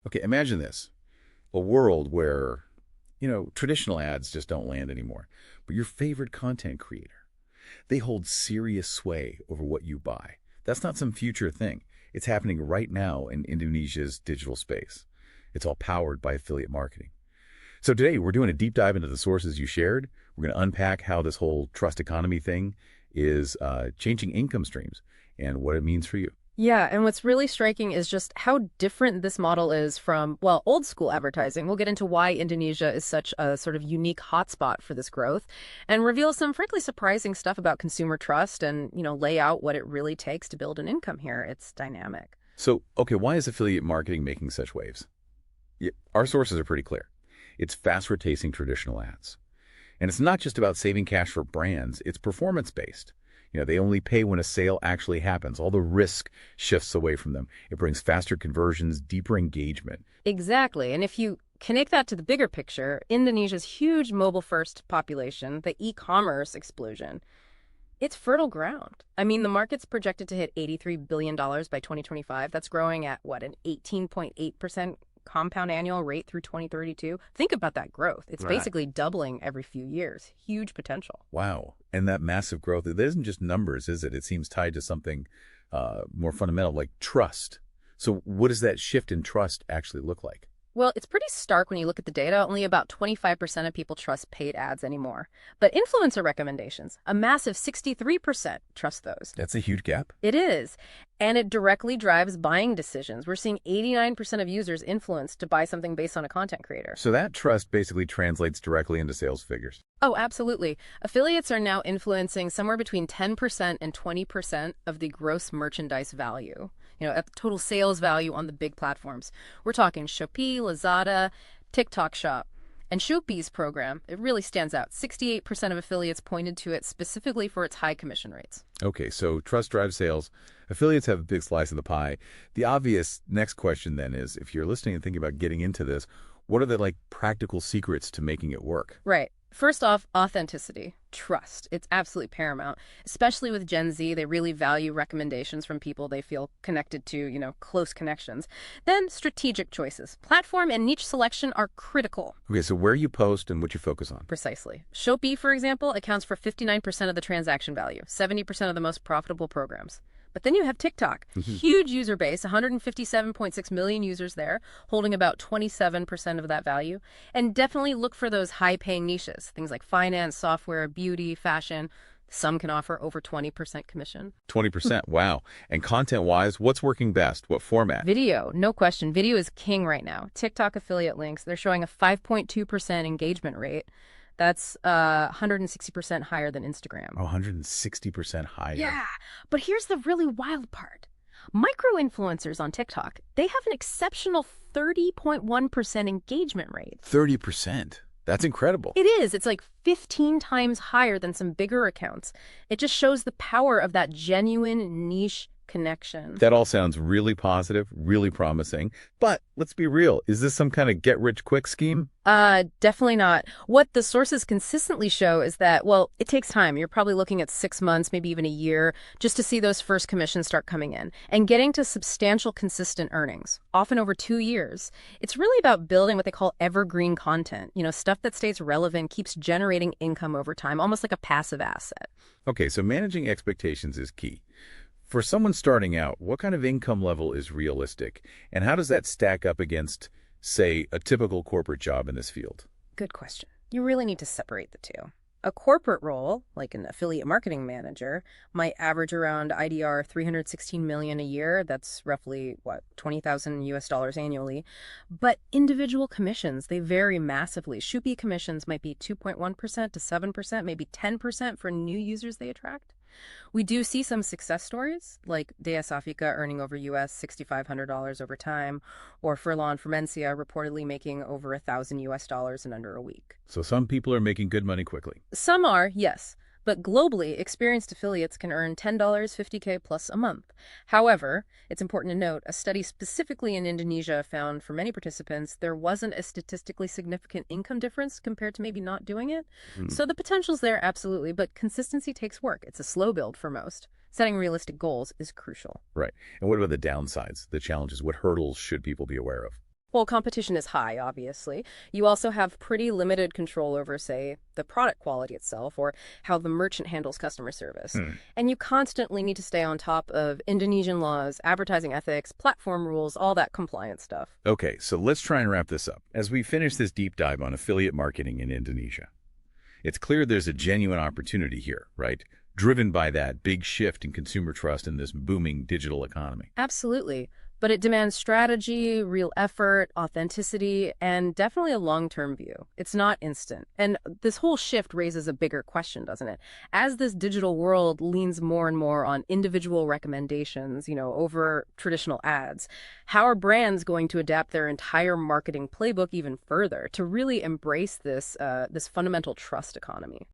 Okay, imagine this. A world where, traditional ads just don't land anymore. But your favorite content creator, they hold serious sway over what you buy. That's not some future thing. It's happening right now in Indonesia's digital space. It's all powered by affiliate marketing. So today we're doing a deep dive into the sources you shared. We're going to unpack how this whole trust economy thing is changing income streams and what it means for you. Yeah, and what's really striking is just how different this model is from, well, old school advertising. We'll get into why Indonesia is such a sort of unique hotspot for this growth and reveal some frankly surprising stuff about consumer trust and, lay out what it really takes to build an income here. It's dynamic. So, okay, why is affiliate marketing making such waves? Yeah, our sources are pretty clear. It's fast replacing traditional ads. And it's not just about saving cash for brands, it's performance-based. They only pay when a sale actually happens. All the risk shifts away from them. It brings faster conversions, deeper engagement. Exactly. And if you connect that to the bigger picture, Indonesia's huge mobile-first population, the e-commerce explosion, it's fertile ground. I mean, the market's projected to hit $83 billion by 2025. That's growing at, an 18.8% compound annual rate through 2032. Think about that growth. It's Right. basically doubling every few years. Huge potential. Wow. And that massive growth, it isn't just numbers, is it? It seems tied to something more fundamental, like trust. So what does that shift in trust actually look like? Well, it's pretty stark when you look at the data. Only about 25% of people trust paid ads anymore. But influencer recommendations, a massive 63% trust those. That's a huge gap. It is. And it directly drives buying decisions. We're seeing 89% of users influenced to buy something based on a content creator. So that trust basically translates directly into sales figures. Oh, absolutely. Affiliates are now influencing somewhere between 10% and 20% of the gross merchandise value, at total sales value on the big platforms. We're talking Shopee, Lazada, TikTok Shop. And Shopee's program, it really stands out. 68% of affiliates pointed to it specifically for its high commission rates. Okay, so trust drives sales. Affiliates have a big slice of the pie. The obvious next question then is, if you're listening and thinking about getting into this, what are the practical secrets to making it work? Right. First off, authenticity, trust. It's absolutely paramount, especially with Gen Z. They really value recommendations from people they feel connected to, close connections. Then strategic choices. Platform and niche selection are critical. Okay, so where you post and what you focus on. Precisely. Shopee, for example, accounts for 59% of the transaction value, 70% of the most profitable programs. But then you have TikTok. Huge user base, 157.6 million users there, holding about 27% of that value. And definitely look for those high-paying niches, things like finance, software, beauty, fashion. Some can offer over 20% commission. 20%, wow. And content-wise, what's working best? What format? Video, no question. Video is king right now. TikTok affiliate links, they're showing a 5.2% engagement rate. That's 160% higher than Instagram. Oh, 160% higher. Yeah, but here's the really wild part. Micro-influencers on TikTok, they have an exceptional 30.1% engagement rate. 30%. That's incredible. It is. It's like 15 times higher than some bigger accounts. It just shows the power of that genuine niche connection. That all sounds really positive, really promising. But let's be real. Is this some kind of get-rich-quick scheme? Definitely not. What the sources consistently show is that, it takes time. You're probably looking at 6 months, maybe even a year, just to see those first commissions start coming in and getting to substantial, consistent earnings, often over 2 years. It's really about building what they call evergreen content, stuff that stays relevant, keeps generating income over time, almost like a passive asset. Okay, so managing expectations is key. For someone starting out, what kind of income level is realistic? And how does that stack up against, say, a typical corporate job in this field? Good question. You really need to separate the two. A corporate role, like an affiliate marketing manager, might average around IDR 316 million a year. That's roughly, $20,000 annually. But individual commissions, they vary massively. Shopee commissions might be 2.1% to 7%, maybe 10% for new users they attract. We do see some success stories, like Dea Safika earning over $6,500 over time, or Furlan Fermencia reportedly making over $1,000 in under a week. So some people are making good money quickly. Some are, yes. But globally, experienced affiliates can earn $10, $50K plus a month. However, it's important to note, a study specifically in Indonesia found for many participants, there wasn't a statistically significant income difference compared to maybe not doing it. So the potential's there, absolutely, but consistency takes work. It's a slow build for most. Setting realistic goals is crucial. Right. And what about the downsides, the challenges? What hurdles should people be aware of? Well, competition is high, obviously. You also have pretty limited control over, say, the product quality itself or how the merchant handles customer service. Hmm. And you constantly need to stay on top of Indonesian laws, advertising ethics, platform rules, all that compliance stuff. Okay, so let's try and wrap this up. As we finish this deep dive on affiliate marketing in Indonesia, it's clear there's a genuine opportunity here, right? Driven by that big shift in consumer trust in this booming digital economy. Absolutely. But it demands strategy, real effort, authenticity, and definitely a long-term view. It's not instant. And this whole shift raises a bigger question, doesn't it? As this digital world leans more and more on individual recommendations, over traditional ads, how are brands going to adapt their entire marketing playbook even further to really embrace this fundamental trust economy?